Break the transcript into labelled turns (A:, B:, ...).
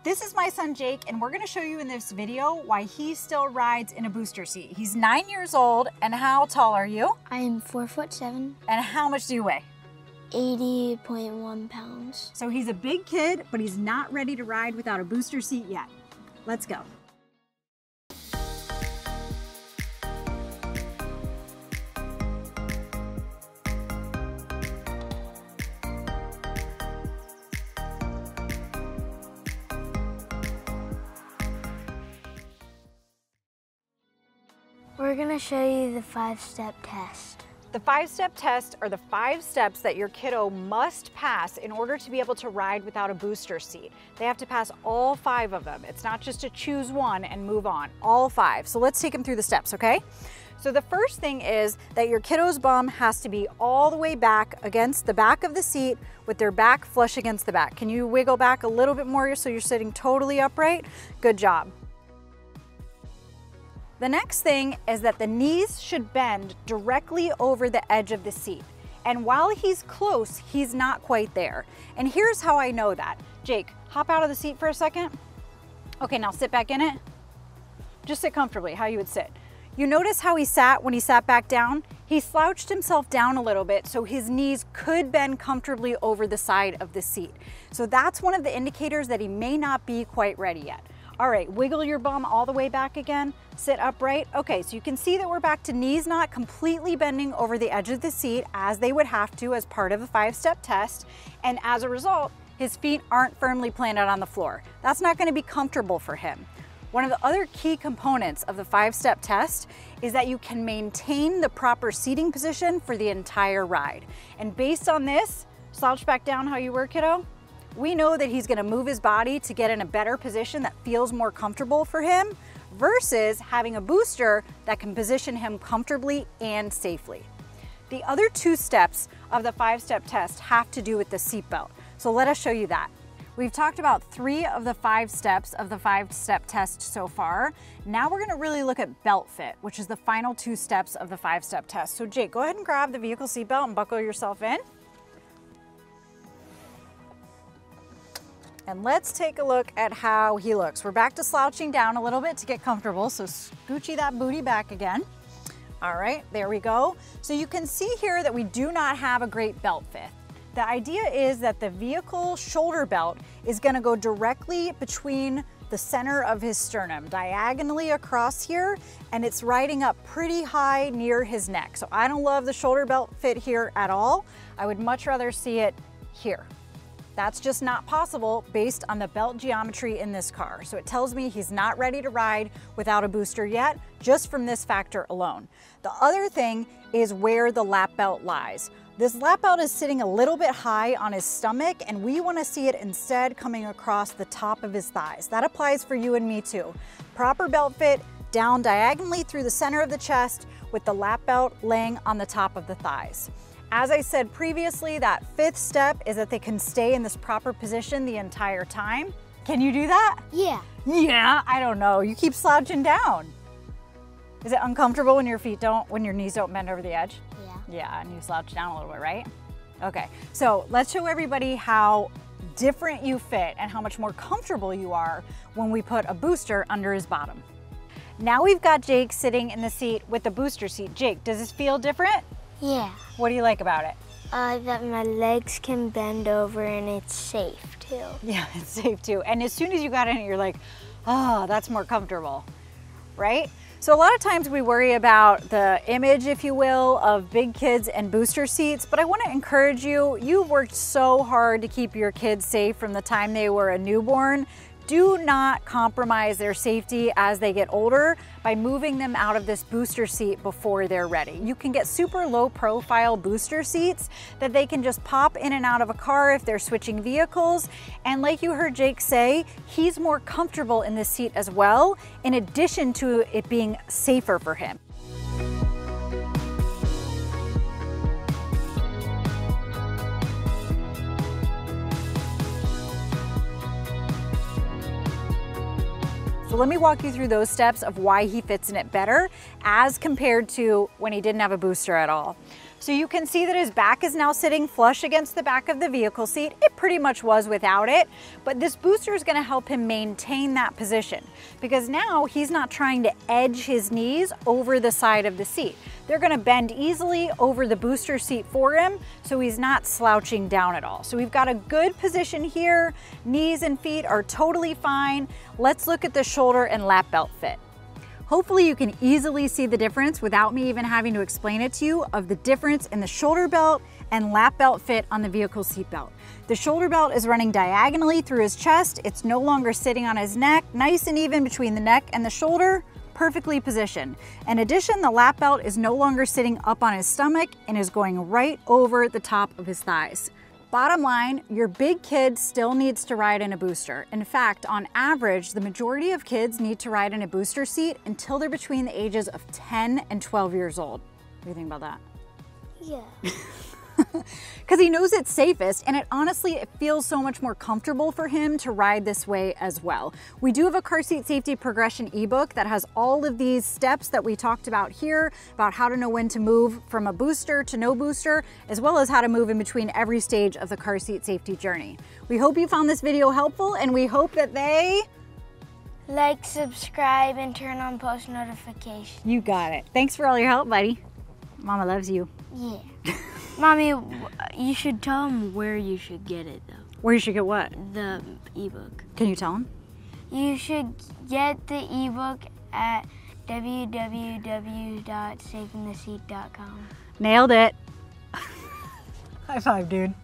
A: This is my son Jake, and we're gonna show you in this video why he still rides in a booster seat. He's 9 years old, and how tall are you?
B: I am 4'7".
A: And how much do you weigh?
B: 80.1 pounds.
A: So he's a big kid, but he's not ready to ride without a booster seat yet. Let's go.
B: We're gonna show you the 5-step test.
A: The 5-step test are the 5 steps that your kiddo must pass in order to be able to ride without a booster seat. They have to pass all 5 of them. It's not just to choose one and move on, all 5. So let's take them through the steps, okay? So the first thing is that your kiddo's bum has to be all the way back against the back of the seat with their back flush against the back. Can you wiggle back a little bit more so you're sitting totally upright? Good job. The next thing is that the knees should bend directly over the edge of the seat. And while he's close, he's not quite there. And here's how I know that. Jake, hop out of the seat for a second. Okay, now sit back in it. Just sit comfortably, how you would sit. You notice how he sat when he sat back down? He slouched himself down a little bit so his knees could bend comfortably over the side of the seat. So that's one of the indicators that he may not be quite ready yet. All right, wiggle your bum all the way back again. Sit upright. Okay, so you can see that we're back to knees not completely bending over the edge of the seat as they would have to as part of a 5-step test. And as a result, his feet aren't firmly planted on the floor. That's not going to be comfortable for him. One of the other key components of the 5-step test is that you can maintain the proper seating position for the entire ride. And based on this, slouch back down how you were, kiddo. We know that he's gonna move his body to get in a better position that feels more comfortable for him versus having a booster that can position him comfortably and safely. The other 2 steps of the 5-step test have to do with the seatbelt. So let us show you that. We've talked about 3 of the 5 steps of the 5-step test so far. Now we're gonna really look at belt fit, which is the final 2 steps of the 5-step test. So Jake, go ahead and grab the vehicle seatbelt and buckle yourself in. And let's take a look at how he looks. We're back to slouching down a little bit to get comfortable, so scoochy that booty back again. All right, there we go. So you can see here that we do not have a great belt fit. The idea is that the vehicle shoulder belt is gonna go directly between the center of his sternum, diagonally across here, and it's riding up pretty high near his neck. So I don't love the shoulder belt fit here at all. I would much rather see it here. That's just not possible based on the belt geometry in this car. So it tells me he's not ready to ride without a booster yet, just from this factor alone. The other thing is where the lap belt lies. This lap belt is sitting a little bit high on his stomach, and we want to see it instead coming across the top of his thighs. That applies for you and me too. Proper belt fit down diagonally through the center of the chest with the lap belt laying on the top of the thighs. As I said previously, that 5th step is that they can stay in this proper position the entire time. Can you do that?
B: Yeah.
A: Yeah, I don't know. You keep slouching down. Is it uncomfortable when your knees don't bend over the edge?
B: Yeah.
A: Yeah, and you slouch down a little bit, right? Okay, so let's show everybody how different you fit and how much more comfortable you are when we put a booster under his bottom. Now we've got Jake sitting in the seat with the booster seat. Jake, does this feel different?
B: Yeah.
A: What do you like about it?
B: That my legs can bend over and it's safe too.
A: Yeah, it's safe too. And as soon as you got in it, you're like, oh, that's more comfortable, right? So a lot of times we worry about the image, if you will, of big kids and booster seats, but I want to encourage you, you've worked so hard to keep your kids safe from the time they were a newborn. Do not compromise their safety as they get older by moving them out of this booster seat before they're ready. You can get super low profile booster seats that they can just pop in and out of a car if they're switching vehicles. And like you heard Jake say, he's more comfortable in this seat as well, in addition to it being safer for him. So let me walk you through those steps of why he fits in it better as compared to when he didn't have a booster at all. So you can see that his back is now sitting flush against the back of the vehicle seat. It pretty much was without it, but this booster is going to help him maintain that position because now he's not trying to edge his knees over the side of the seat. They're going to bend easily over the booster seat for him, so he's not slouching down at all. So we've got a good position here. Knees and feet are totally fine. Let's look at the shoulder and lap belt fit. Hopefully you can easily see the difference without me even having to explain it to you of the difference in the shoulder belt and lap belt fit on the vehicle seat belt. The shoulder belt is running diagonally through his chest. It's no longer sitting on his neck, nice and even between the neck and the shoulder, perfectly positioned. In addition, the lap belt is no longer sitting up on his stomach and is going right over the top of his thighs. Bottom line, your big kid still needs to ride in a booster. In fact, on average, the majority of kids need to ride in a booster seat until they're between the ages of 10 and 12 years old. What do you think about that?
B: Yeah.
A: Because he knows it's safest, and it feels so much more comfortable for him to ride this way as well. We do have a car seat safety progression ebook that has all of these steps that we talked about here, about how to know when to move from a booster to no booster, as well as how to move in between every stage of the car seat safety journey. We hope you found this video helpful, and we hope that they
B: Like, subscribe, and turn on post notifications.
A: You got it. Thanks for all your help, buddy. Mama loves you.
B: Yeah. Mommy, you should tell them where you should get it, though.
A: Where you should get what?
B: The ebook.
A: Can you tell them?
B: You should get the ebook at www.savingtheseat.com.
A: Nailed it. High five, dude.